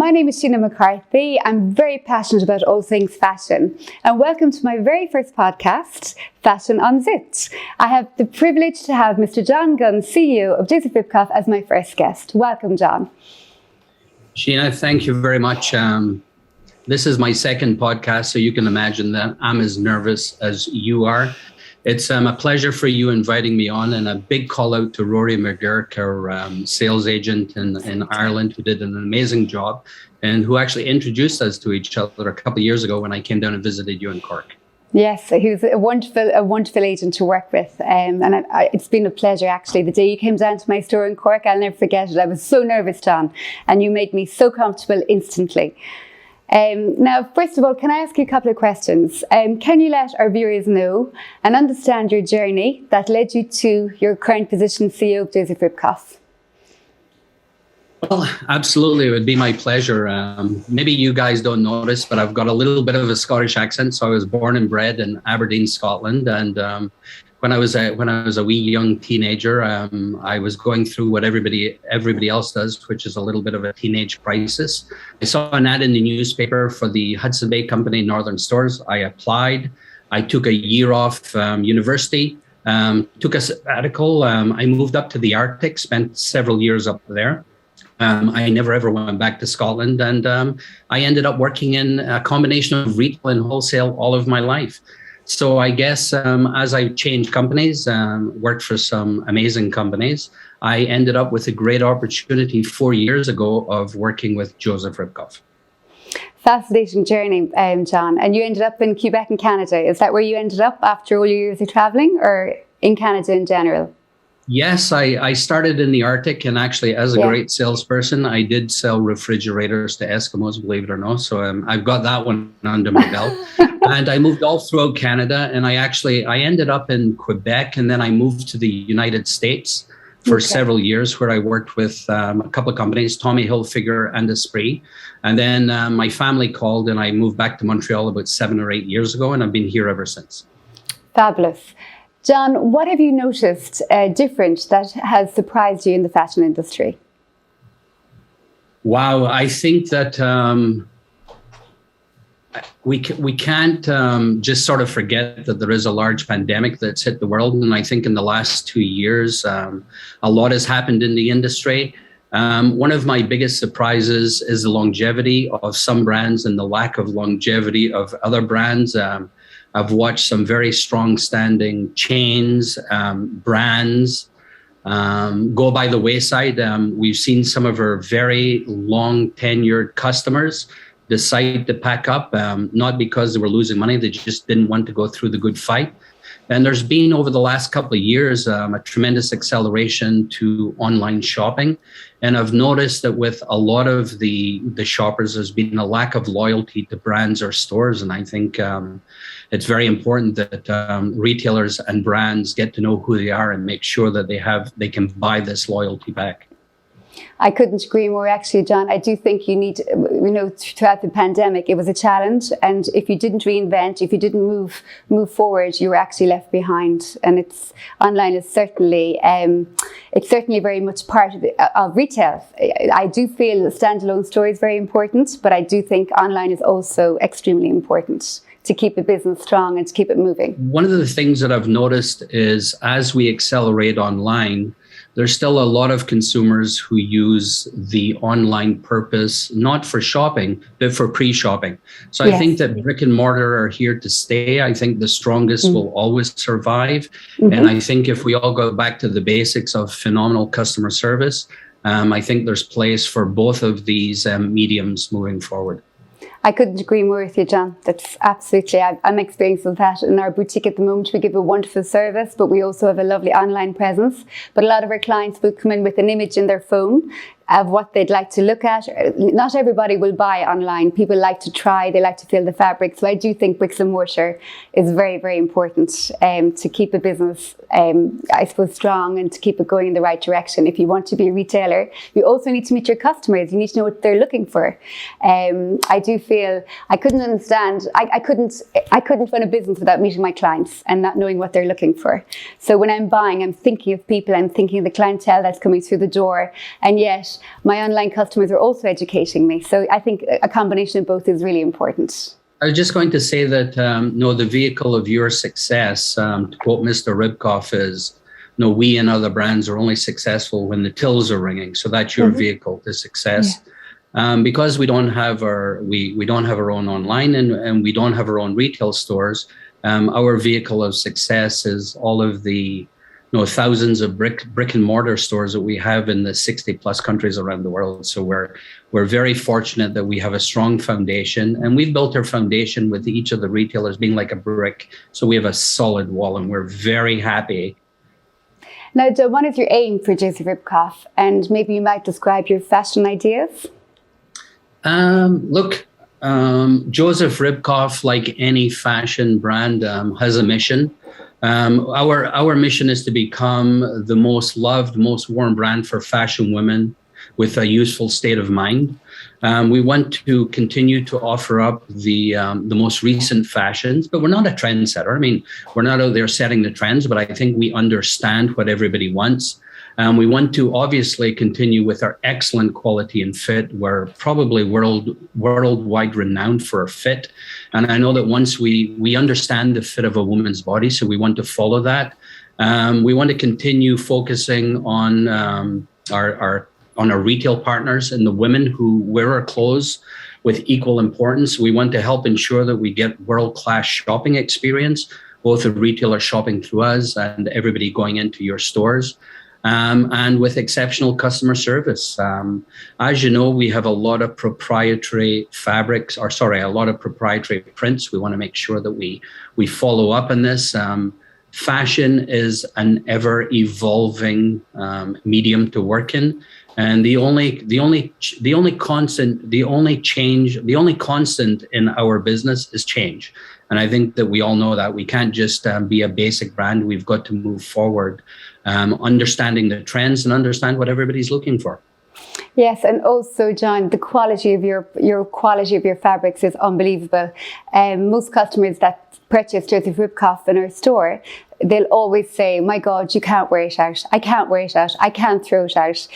My name is Sheena McCarthy. I'm very passionate about all things fashion. And welcome to my very first podcast, Fashion Unzipped. I have the privilege to have Mr. John Gunn, CEO of Ribkoff, as my first guest. Welcome, John. Sheena, thank you very much. This is my second podcast, so you can imagine that I'm as nervous as you are. It's a pleasure for you inviting me on, and a big call out to Rory McGurk, our sales agent in Ireland, who did an amazing job and who actually introduced us to each other a couple of years ago when I came down and visited you in Cork. Yes, he was a wonderful agent to work with, and it's been a pleasure actually. The day you came down to my store in Cork, I'll never forget it. I was so nervous, John, and you made me so comfortable instantly. Now, first of all, can I ask you a couple of questions? Can you let our viewers know and understand your journey that led you to your current position, CEO of Ribkoff? Well, absolutely. It would be my pleasure. Maybe you guys don't notice, but I've got a little bit of a Scottish accent. So I was born and bred in Aberdeen, Scotland. And when I was a wee young teenager, I was going through what everybody else does, which is a little bit of a teenage crisis. I saw an ad in the newspaper for the Hudson Bay Company Northern Stores. I applied. I took a year off university, took a sabbatical. I moved up to the Arctic, spent several years up there. I never ever went back to Scotland, and I ended up working in a combination of retail and wholesale all of my life. So I guess as I changed companies, worked for some amazing companies, I ended up with a great opportunity 4 years ago of working with Joseph Ribkoff. Fascinating journey, John. And you ended up in Quebec in Canada. Is that where you ended up after all your years of traveling, or in Canada in general? Yes, I started in the Arctic, and actually as a great salesperson, I did sell refrigerators to Eskimos, believe it or not. So I've got that one under my belt. And I moved all throughout Canada, and I ended up in Quebec, and then I moved to the United States for several years, where I worked with a couple of companies, Tommy Hilfiger and Esprit. And then my family called, and I moved back to Montreal about 7 or 8 years ago, and I've been here ever since. Fabulous. John, what have you noticed different that has surprised you in the fashion industry? Wow, I think that we can't just sort of forget that there is a large pandemic that's hit the world. And I think in the last 2 years, a lot has happened in the industry. One of my biggest surprises is the longevity of some brands and the lack of longevity of other brands. I've watched some very strong standing chains, brands go by the wayside. We've seen some of our very long tenured customers decide to pack up, not because they were losing money, they just didn't want to go through the good fight. And there's been, over the last couple of years, a tremendous acceleration to online shopping. And I've noticed that with a lot of the shoppers, there's been a lack of loyalty to brands or stores. And I think it's very important that retailers and brands get to know who they are and make sure that they can buy this loyalty back. I couldn't agree more, actually, John. I do think you need, throughout the pandemic, it was a challenge. And if you didn't reinvent, if you didn't move forward, you were actually left behind. And online is certainly, it's certainly very much part of retail. I do feel the standalone store is very important, but I do think online is also extremely important to keep a business strong and to keep it moving. One of the things that I've noticed is as we accelerate online, there's still a lot of consumers who use the online purpose, not for shopping, but for pre-shopping. So I think that brick and mortar are here to stay. I think the strongest will always survive. And I think if we all go back to the basics of phenomenal customer service, I think there's place for both of these mediums moving forward. I couldn't agree more with you, John. That's absolutely, I'm experiencing that in our boutique at the moment. We give a wonderful service, but we also have a lovely online presence. But a lot of our clients will come in with an image in their phone of what they'd like to look at. Not everybody will buy online. People like to try, they like to feel the fabric. So I do think bricks and mortar is very, very important to keep a business, I suppose, strong and to keep it going in the right direction. If you want to be a retailer, you also need to meet your customers. You need to know what they're looking for. I do feel I couldn't understand, I couldn't run a business without meeting my clients and not knowing what they're looking for. So when I'm buying, I'm thinking of people, I'm thinking of the clientele that's coming through the door. And yet yet my online customers are also educating me. So I think a combination of both is really important. I was just going to say that, no, the vehicle of your success, to quote Mr. Ribkoff, is, no, we and other brands are only successful when the tills are ringing. So that's your vehicle to success. Yeah. Because we don't have we don't have our own online and we don't have our own retail stores. Our vehicle of success is all of the thousands of brick and mortar stores that we have in the 60 plus countries around the world. So we're very fortunate that we have a strong foundation, and we've built our foundation with each of the retailers being like a brick. So we have a solid wall, and we're very happy. Now, Joe, what is your aim for Joseph Ribkoff? And maybe you might describe your fashion ideas. Joseph Ribkoff, like any fashion brand, has a mission. Our mission is to become the most loved, most worn brand for fashion women with a useful state of mind. We want to continue to offer up the most recent fashions, but we're not a trendsetter. I mean, we're not out there setting the trends, but I think we understand what everybody wants. We want to obviously continue with our excellent quality and fit. We're probably worldwide renowned for our fit. And I know that once we understand the fit of a woman's body, so we want to follow that. We want to continue focusing on our retail partners and the women who wear our clothes with equal importance. We want to help ensure that we get world-class shopping experience, both the retailer shopping through us and everybody going into your stores. And with exceptional customer service. As you know, we have a lot of proprietary a lot of proprietary prints. We want to make sure that we follow up on this. Fashion is an ever evolving medium to work in. And the only constant in our business is change. And I think that we all know that we can't just be a basic brand. We've got to move forward, understanding the trends and understand what everybody's looking for. Yes, and also, John, the quality of your quality of your fabrics is unbelievable. Most customers that purchase Joseph Ribkoff in our store, they'll always say, "My God, you can't wear it out. I can't wear it out. I can't throw it out."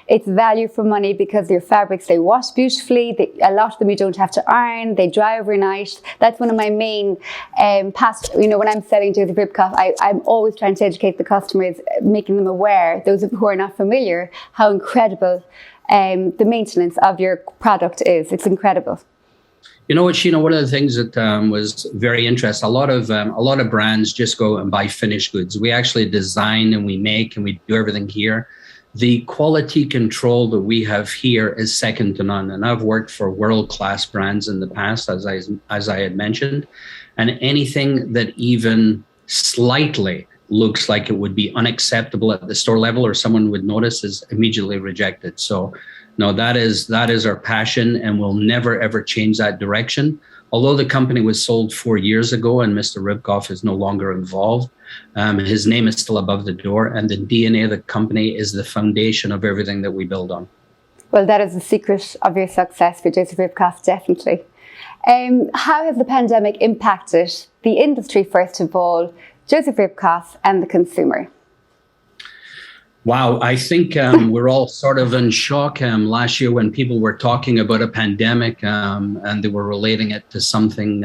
It's value for money because your fabrics, they wash beautifully. A lot of them you don't have to iron. They dry overnight. That's one of my main when I'm selling Joseph Ribkoff, I'm always trying to educate the customers, making them aware, those who are not familiar, how incredible the maintenance of your product is. It's incredible. You know what, Sheena, one of the things that was very interesting, a lot of brands just go and buy finished goods. We actually design and we make and we do everything here. The quality control that we have here is second to none. And I've worked for world-class brands in the past, as I had mentioned, and anything that even slightly looks like it would be unacceptable at the store level or someone would notice is immediately rejected. So no, that is our passion, and we'll never, ever change that direction. Although the company was sold 4 years ago and Mr. Ribkoff is no longer involved, his name is still above the door, and the DNA of the company is the foundation of everything that we build on. Well, that is the secret of your success for Joseph Ribkoff, definitely. How has the pandemic impacted the industry, first of all, Joseph Ribkoff, and the consumer? Wow, I think we're all sort of in shock last year when people were talking about a pandemic and they were relating it to something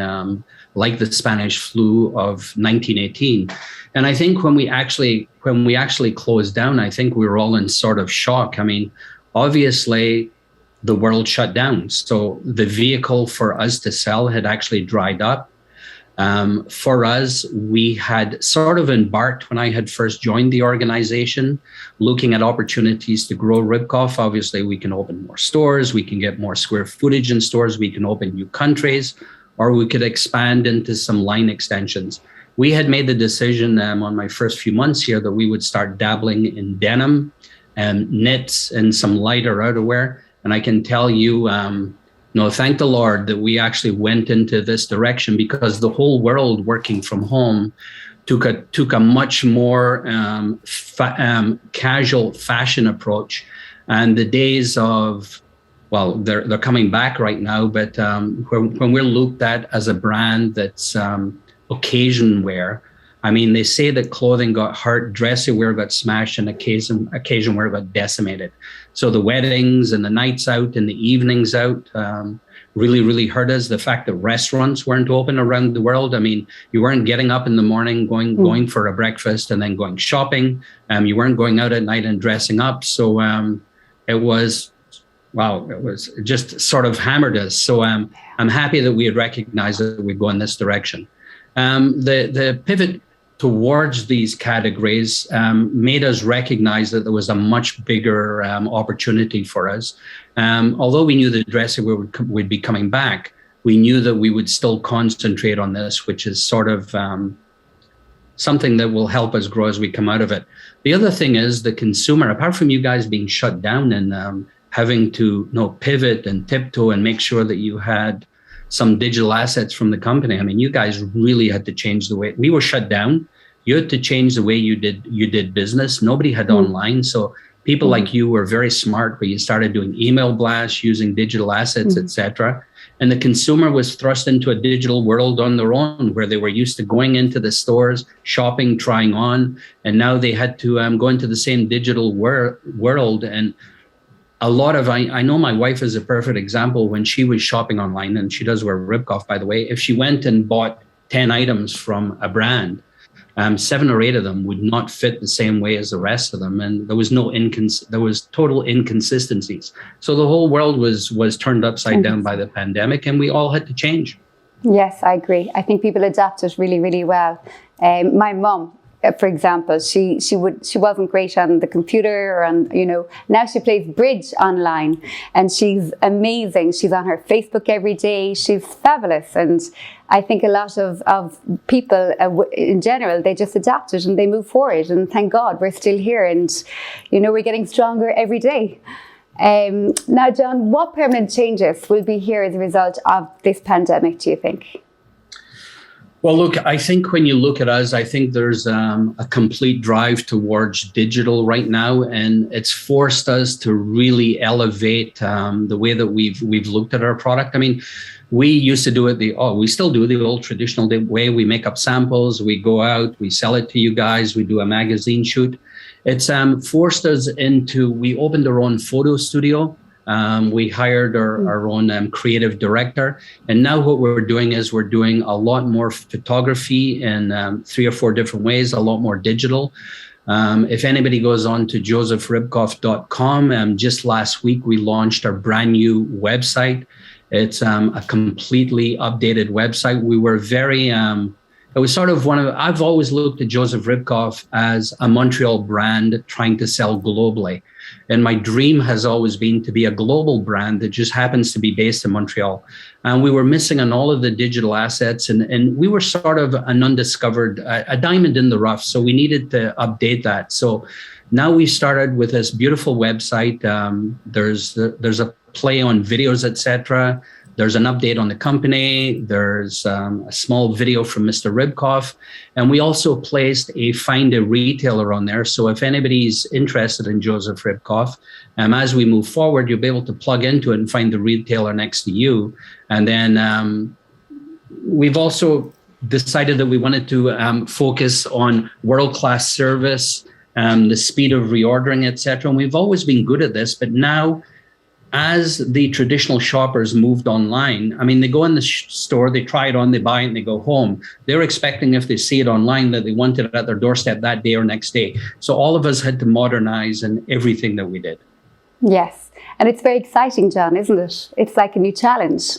like the Spanish flu of 1918. And I think when we actually closed down, I think we were all in sort of shock. I mean, obviously the world shut down. So the vehicle for us to sell had actually dried up. For us, we had sort of embarked when I had first joined the organization, looking at opportunities to grow Ribkoff. Obviously, we can open more stores, we can get more square footage in stores, we can open new countries, or we could expand into some line extensions. We had made the decision on my first few months here that we would start dabbling in denim and knits and some lighter outerwear. And I can tell you, thank the Lord that we actually went into this direction, because the whole world working from home took a much more casual fashion approach. And the days of, well, they're coming back right now, but when we're looked at as a brand that's occasion wear, I mean, they say that clothing got hurt, dressy wear got smashed, and occasion wear got decimated. So the weddings and the nights out and the evenings out really, really hurt us. The fact that restaurants weren't open around the world. I mean, you weren't getting up in the morning, going for a breakfast and then going shopping. You weren't going out at night and dressing up. So it was just sort of hammered us. So I'm happy that we had recognized that we'd go in this direction. The pivot towards these categories made us recognize that there was a much bigger opportunity for us. Although we knew the dressing would be coming back, we knew that we would still concentrate on this, which is sort of something that will help us grow as we come out of it. The other thing is the consumer, apart from you guys being shut down and having to pivot and tiptoe and make sure that you had some digital assets from the company. I mean, you guys really had to change the way we were shut down. You had to change the way you did business. Nobody had online. So people like you were very smart, but you started doing email blasts, using digital assets, etc. And the consumer was thrust into a digital world on their own, where they were used to going into the stores, shopping, trying on. And now they had to go into the same digital world. And a lot of, I know my wife is a perfect example. When she was shopping online, and she does wear Ribkoff, by the way, if she went and bought 10 items from a brand, 7 or 8 of them would not fit the same way as the rest of them. And there was there was total inconsistencies. So the whole world was turned upside down by the pandemic, and we all had to change. Yes, I agree. I think people adapted really, really well. My mum, for example, she wasn't great on the computer, and now she plays bridge online, and she's amazing. She's on her Facebook every day. She's fabulous, and I think a lot of people in general, they just adapted and they move forward. And thank God we're still here, and we're getting stronger every day. Now, John, what permanent changes will be here as a result of this pandemic, do you think? Well, look, I think when you look at us, I think there's a complete drive towards digital right now, and it's forced us to really elevate the way that we've looked at our product. I mean, we used to do it we still do the old traditional way. We make up samples, we go out, we sell it to you guys, we do a magazine shoot. It's forced us we opened our own photo studio. We hired our own creative director. And now what we're doing is we're doing a lot more photography in 3 or 4 different ways, a lot more digital. If anybody goes on to josephRibkoff.com, just last week, we launched our brand new website. It's a completely updated website. We were very... it was sort of I've always looked at Joseph Ribkoff as a Montreal brand trying to sell globally. And my dream has always been to be a global brand that just happens to be based in Montreal. And we were missing on all of the digital assets, and we were sort of an undiscovered, a diamond in the rough. So we needed to update that. So now we started with this beautiful website. There's a play on videos, etc. There's an update on the company. There's a small video from Mr. Ribkoff. And we also placed a find a retailer on there. So if anybody's interested in Joseph Ribkoff, as we move forward, you'll be able to plug into it and find the retailer next to you. And then we've also decided that we wanted to focus on world-class service, the speed of reordering, etc. And we've always been good at this, but now, as the traditional shoppers moved online, I mean, they go in the store, they try it on, they buy it, and they go home. They're expecting, if they see it online, that they want it at their doorstep that day or next day. So all of us had to modernize in everything that we did. Yes. And it's very exciting, John, isn't it? It's like a new challenge.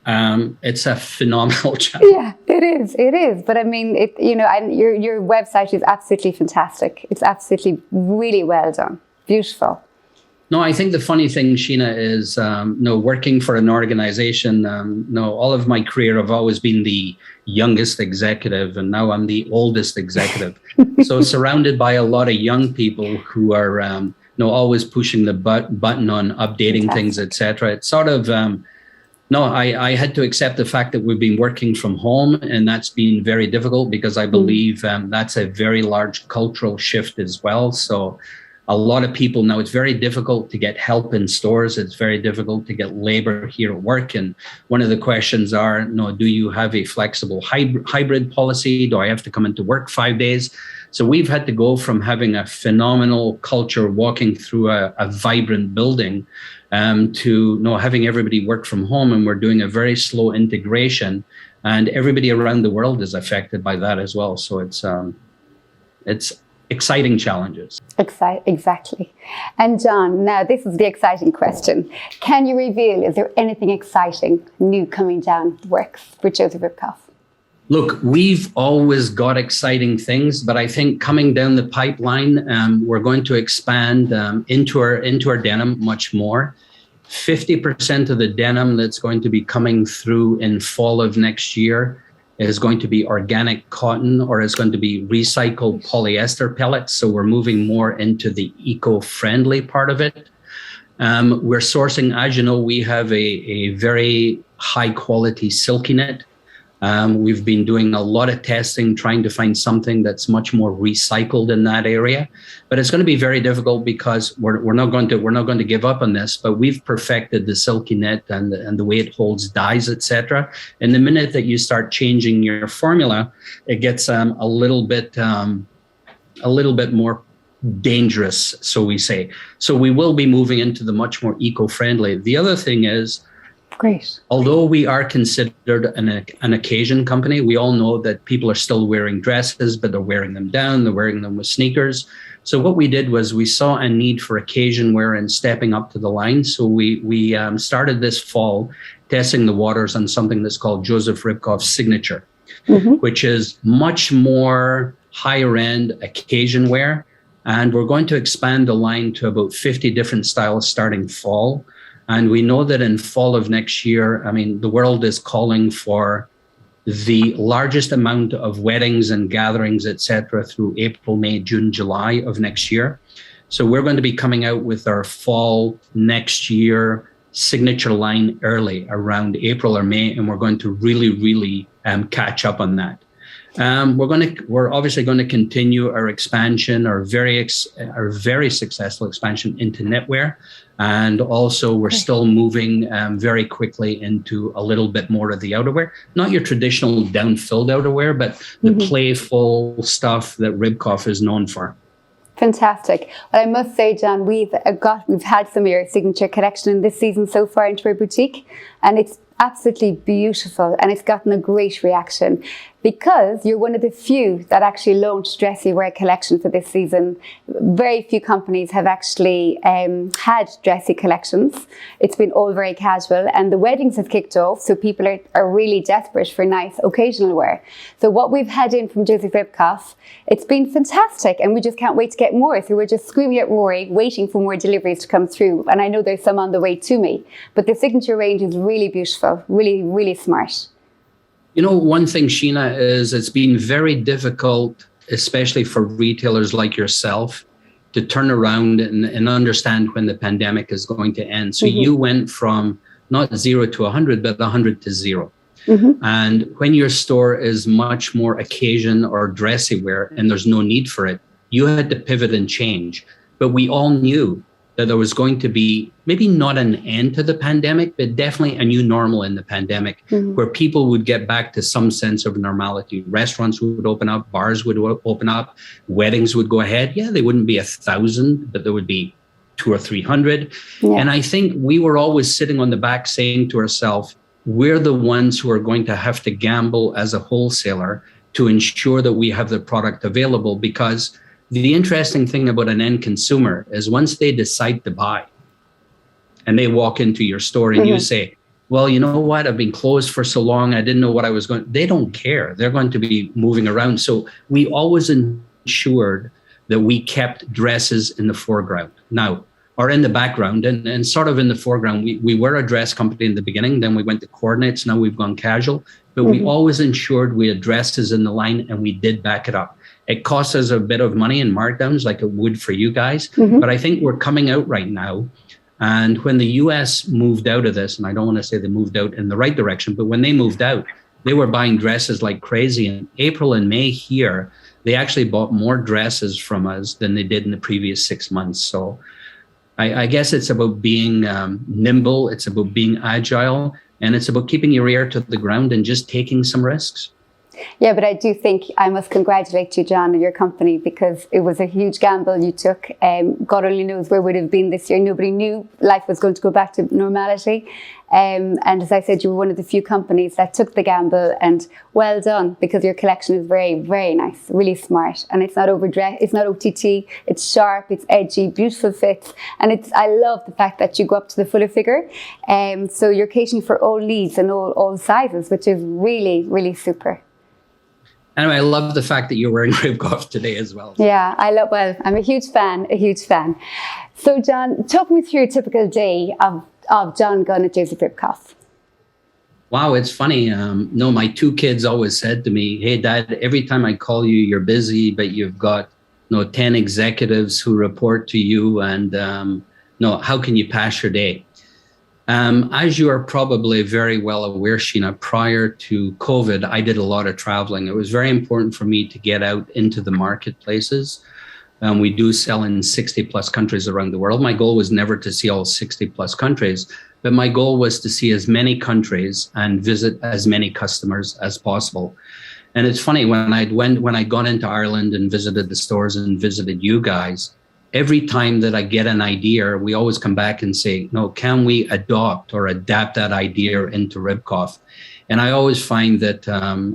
It's a phenomenal challenge. Yeah, it is. It is. But I mean, and your website is absolutely fantastic. It's absolutely really well done. Beautiful. No, I think the funny thing, Sheena, is working for an organization. All of my career, I've always been the youngest executive, and now I'm the oldest executive. So surrounded by a lot of young people who are always pushing the button on updating things, etc. It's sort of I had to accept the fact that we've been working from home, and that's been very difficult because I believe that's a very large cultural shift as well. So A lot of people now, it's very difficult to get help in stores. It's very difficult to get labor here at work. And one of the questions are, do you have a flexible hybrid policy? Do I have to come into work 5 days? So we've had to go from having a phenomenal culture walking through a vibrant building to having everybody work from home. And we're doing a very slow integration. And everybody around the world is affected by that as well. So it's exciting challenges. Exactly. And John, now this is the exciting question. Can you reveal, is there anything exciting new coming down the works for Joseph Ribkoff? Look, we've always got exciting things, but I think coming down the pipeline, we're going to expand into our denim much more. 50% of the denim that's going to be coming through in fall of next year is going to be organic cotton, or is going to be recycled polyester pellets. So we're moving more into the eco-friendly part of it. We're sourcing, as you know, we have a very high quality silky knit. We've been doing a lot of testing, trying to find something that's much more recycled in that area. But it's going to be very difficult because we're not going to give up on this. But we've perfected the silky knit and the way it holds dyes, etc. And the minute that you start changing your formula, it gets a little bit more dangerous, so we say. So we will be moving into the much more eco-friendly. The other thing is, great. Although we are considered an occasion company, we all know that people are still wearing dresses, but they're wearing them down, they're wearing them with sneakers. So what we did was we saw a need for occasion wear and stepping up to the line. So we started this fall testing the waters on something that's called Joseph Ribkoff Signature, which is much more higher end occasion wear. And we're going to expand the line to about 50 different styles starting fall. And we know that in fall of next year, the world is calling for the largest amount of weddings and gatherings, etc., through April, May, June, July of next year. So we're going to be coming out with our fall next year signature line early, around April or May, and we're going to really catch up on that. We're obviously going to continue our expansion, our very successful expansion into knitwear. And also we're still moving very quickly into a little bit more of the outerwear, not your traditional down-filled outerwear, but the playful stuff that Ribkoff is known for. Fantastic. Well, I must say, John, we've had some of your signature collection in this season so far into our boutique, and it's absolutely beautiful, and it's gotten a great reaction because you're one of the few that actually launched dressy wear collection for this season. Very few companies have actually had dressy collections. It's been all very casual, and the weddings have kicked off, so people are really desperate for nice occasional wear. So what we've had in from Joseph Ribkoff, it's been fantastic, and we just can't wait to get more. So we're just screaming at Rory, waiting for more deliveries to come through, and I know there's some on the way to me. But the signature range is really beautiful, really smart. You know, one thing, Sheena, is it's been very difficult, especially for retailers like yourself, to turn around and understand when the pandemic is going to end. So you went from not 0 to 100, but 100 to 0. And when your store is much more occasion or dressy wear and there's no need for it, you had to pivot and change. But we all knew that there was going to be maybe not an end to the pandemic, but definitely a new normal in the pandemic where people would get back to some sense of normality. Restaurants would open up, bars would open up, weddings would go ahead. Yeah, they wouldn't be 1,000, but there would be 200 or 300. Yeah. And I think we were always sitting on the back saying to ourselves, we're the ones who are going to have to gamble as a wholesaler to ensure that we have the product available, because the interesting thing about an end consumer is once they decide to buy and they walk into your store and you say, well, you know what, I've been closed for so long, I didn't know what I was going, they don't care. They're going to be moving around. So we always ensured that we kept dresses in the foreground now, or in the background, and sort of in the foreground. We were a dress company in the beginning, then we went to coordinates, now we've gone casual, but we always ensured we had dresses in the line and we did back it up. It costs us a bit of money in markdowns like it would for you guys. But I think we're coming out right now. And when the US moved out of this, and I don't want to say they moved out in the right direction, but when they moved out, they were buying dresses like crazy. In April and May here, they actually bought more dresses from us than they did in the previous 6 months. So I guess it's about being nimble, it's about being agile, and it's about keeping your ear to the ground and just taking some risks. Yeah, but I do think I must congratulate you, John, and your company, because it was a huge gamble you took. God only knows where would have been this year. Nobody knew life was going to go back to normality. And as I said, you were one of the few companies that took the gamble, and well done, because your collection is very, very nice, really smart. And it's not overdressed, it's not OTT, it's sharp, it's edgy, beautiful fits. And I love the fact that you go up to the fuller figure. So you're catering for all needs and all sizes, which is really, really super. Anyway, I love the fact that you're wearing Ribkoff today as well. Yeah, I'm a huge fan. So John, talk me through a typical day of John Gunn at Joseph Ribkoff. Wow, it's funny. No, my two kids always said to me, hey, Dad, every time I call you, you're busy, but you've got 10 executives who report to you, and how can you pass your day? As you are probably very well aware, Sheena, prior to COVID, I did a lot of traveling. It was very important for me to get out into the marketplaces. We do sell in 60 plus countries around the world. My goal was never to see all 60 plus countries, but my goal was to see as many countries and visit as many customers as possible. And it's funny, when I got into Ireland and visited the stores and visited you guys, every time that I get an idea, we always come back and say, can we adopt or adapt that idea into Ribkoff? And I always find that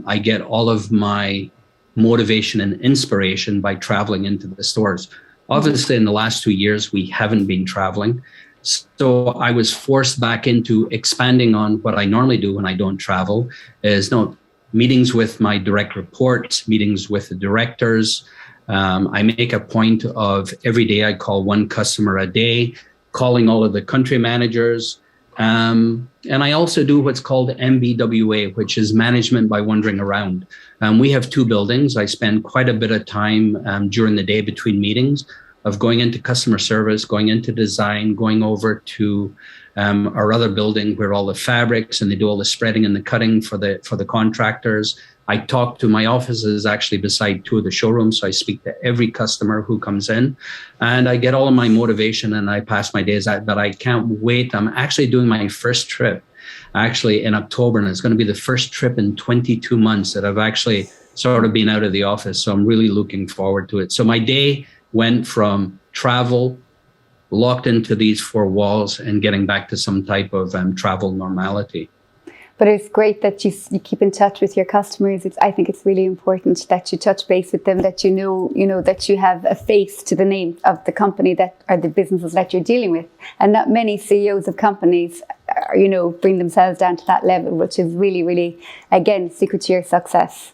I get all of my motivation and inspiration by traveling into the stores. Obviously, in the last 2 years, we haven't been traveling. So I was forced back into expanding on what I normally do when I don't travel, is meetings with my direct reports, meetings with the directors. I make a point of every day I call one customer a day, calling all of the country managers. And I also do what's called MBWA, which is management by wandering around. We have 2 buildings. I spend quite a bit of time during the day between meetings of going into customer service, going into design, going over to our other building where all the fabrics and they do all the spreading and the cutting for the contractors. I talk to my offices actually beside 2 of the showrooms. So I speak to every customer who comes in, and I get all of my motivation and I pass my days out. But I can't wait. I'm actually doing my first trip actually in October, and it's going to be the first trip in 22 months that I've actually sort of been out of the office. So I'm really looking forward to it. So my day went from travel, locked into these 4 walls, and getting back to some type of travel normality. But it's great that you keep in touch with your customers. I think it's really important that you touch base with them, that you know that you have a face to the name of the company that are the businesses that you're dealing with. And not many CEOs of companies, bring themselves down to that level, which is really, really, again, secret to your success.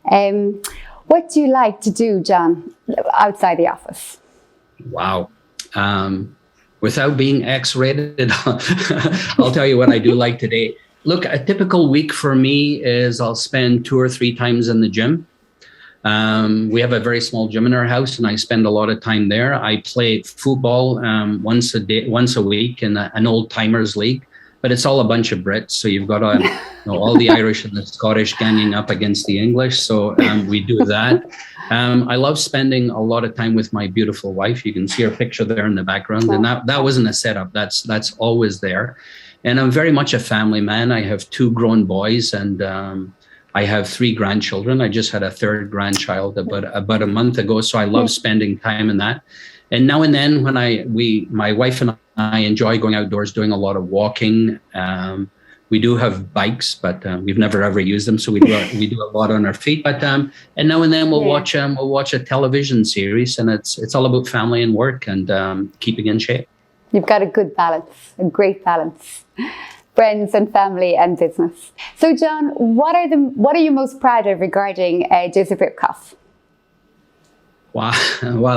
What do you like to do, John, outside the office? Wow. Without being X-rated, I'll tell you what I do like today. Look, a typical week for me is I'll spend 2 or 3 times in the gym. We have a very small gym in our house, and I spend a lot of time there. I play football once a week in an old timers league, but it's all a bunch of Brits. So you've got all the Irish and the Scottish ganging up against the English. So we do that. I love spending a lot of time with my beautiful wife. You can see her picture there in the background, and that wasn't a setup. That's always there. And I'm very much a family man. I have 2 grown boys, and I have 3 grandchildren. I just had a 3rd grandchild about a month ago. So I love spending time in that. And now and then when my wife and I enjoy going outdoors, doing a lot of walking. We do have bikes, but we've never ever used them. So we do a lot on our feet. But and now and then we'll watch a television series, and it's all about family and work and keeping in shape. You've got a good balance, a great balance. Friends and family and business. So John, what are you most proud of regarding Joseph Ribkoff? Wow,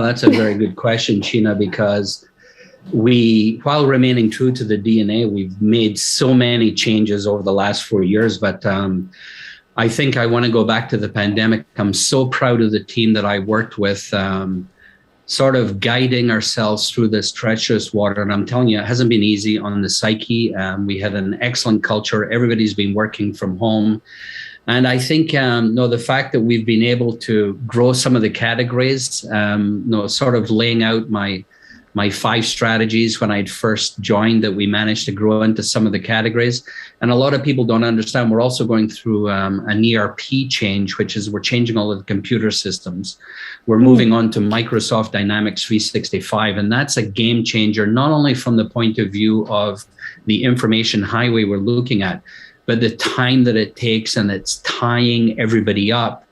that's a very good question, Sheena, because while remaining true to the DNA, we've made so many changes over the last 4 years. But I think I want to go back to the pandemic. I'm so proud of the team that I worked with, sort of guiding ourselves through this treacherous water. And I'm telling you, it hasn't been easy on the psyche. We had an excellent culture. Everybody's been working from home. And I think, the fact that we've been able to grow some of the categories, sort of laying out my 5 strategies when I'd first joined, that we managed to grow into some of the categories. And a lot of people don't understand, we're also going through an ERP change, which is we're changing all of the computer systems. We're moving on to Microsoft Dynamics 365. And that's a game changer, not only from the point of view of the information highway we're looking at, but the time that it takes, and it's tying everybody up.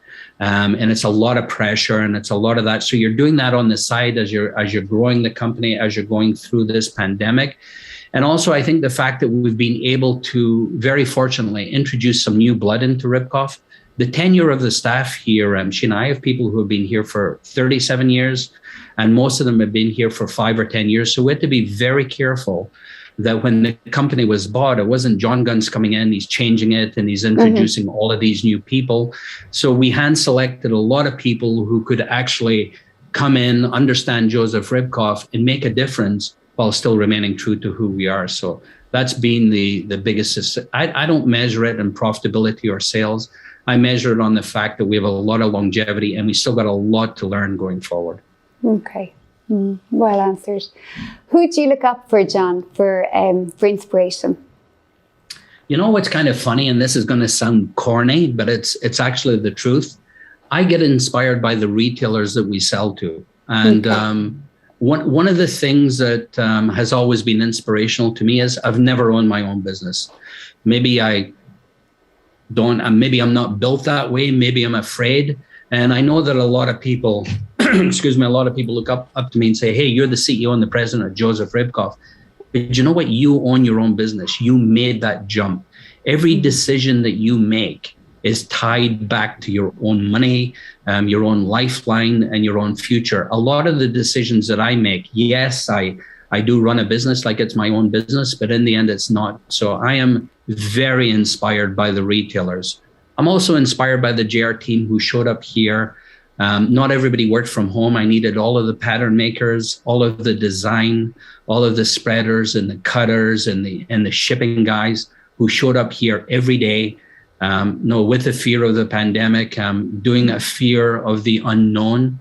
And it's a lot of pressure, and it's a lot of that. So you're doing that on the side as you're growing the company, as you're going through this pandemic. And also, I think the fact that we've been able to, very fortunately, introduce some new blood into Ribkoff. The tenure of the staff here, Sheena, I have people who have been here for 37 years, and most of them have been here for 5 or 10 years. So we had to be very careful that when the company was bought, it wasn't John Gunn's coming in, he's changing it, and he's introducing all of these new people. So we hand selected a lot of people who could actually come in, understand Joseph Ribkoff, and make a difference while still remaining true to who we are. So that's been the biggest. I don't measure it in profitability or sales. I measure it on the fact that we have a lot of longevity, and we still got a lot to learn going forward. Okay. Well answered. Who do you look up for, John, for inspiration? You know what's kind of funny, and this is going to sound corny, but it's actually the truth. I get inspired by the retailers that we sell to. And one of the things that has always been inspirational to me is I've never owned my own business. Maybe I'm not built that way. Maybe I'm afraid. And I know that a lot of people, a lot of people look up to me and say, hey, you're the CEO and the president of Joseph Ribkoff. But you know what? You own your own business. You made that jump. Every decision that you make is tied back to your own money, your own lifeline, and your own future. A lot of the decisions that I make, yes, I do run a business like it's my own business, but in the end, it's not. So I am very inspired by the retailers. I'm also inspired by the JR team who showed up here. Not everybody worked from home. I needed all of the pattern makers, all of the design, all of the spreaders and the cutters and the shipping guys who showed up here every day. With the fear of the pandemic, doing a fear of the unknown.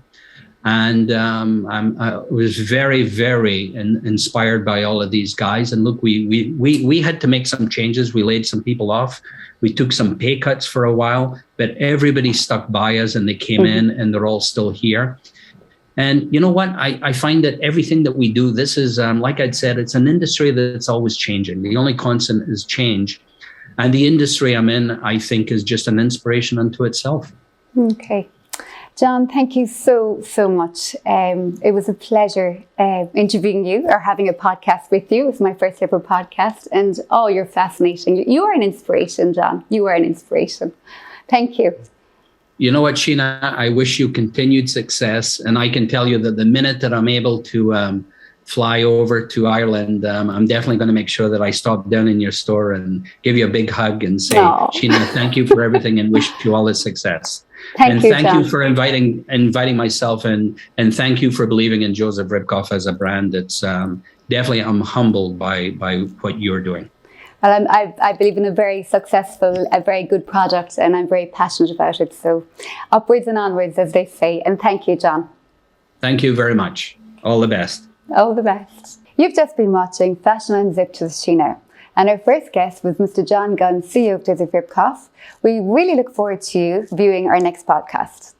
And I was very, very inspired by all of these guys. And look, we had to make some changes. We laid some people off. We took some pay cuts for a while, but everybody stuck by us, and they came in, and they're all still here. And you know what? I find that everything that we do, this is, like I'd said, it's an industry that's always changing. The only constant is change. And the industry I'm in, I think, is just an inspiration unto itself. Okay. John, thank you so much. It was a pleasure interviewing you or having a podcast with you. It was my first ever podcast, and you're fascinating. You are an inspiration, John. You are an inspiration. Thank you. You know what, Sheena? I wish you continued success. And I can tell you that the minute that I'm able to fly over to Ireland, I'm definitely going to make sure that I stop down in your store and give you a big hug and say, Sheena, thank you for everything, and wish you all the success. Thank you for inviting myself, and thank you for believing in Joseph Ribkoff as a brand. It's definitely, I'm humbled by what you're doing. Well, I believe in a very successful, a very good product, and I'm very passionate about it. So upwards and onwards, as they say. And thank you, John. Thank you very much. All the best. All the best. You've just been watching Fashion Unzipped with Sheena. And our first guest was Mr. John Gunn, CEO of Joseph Ribkoff. We really look forward to you viewing our next podcast.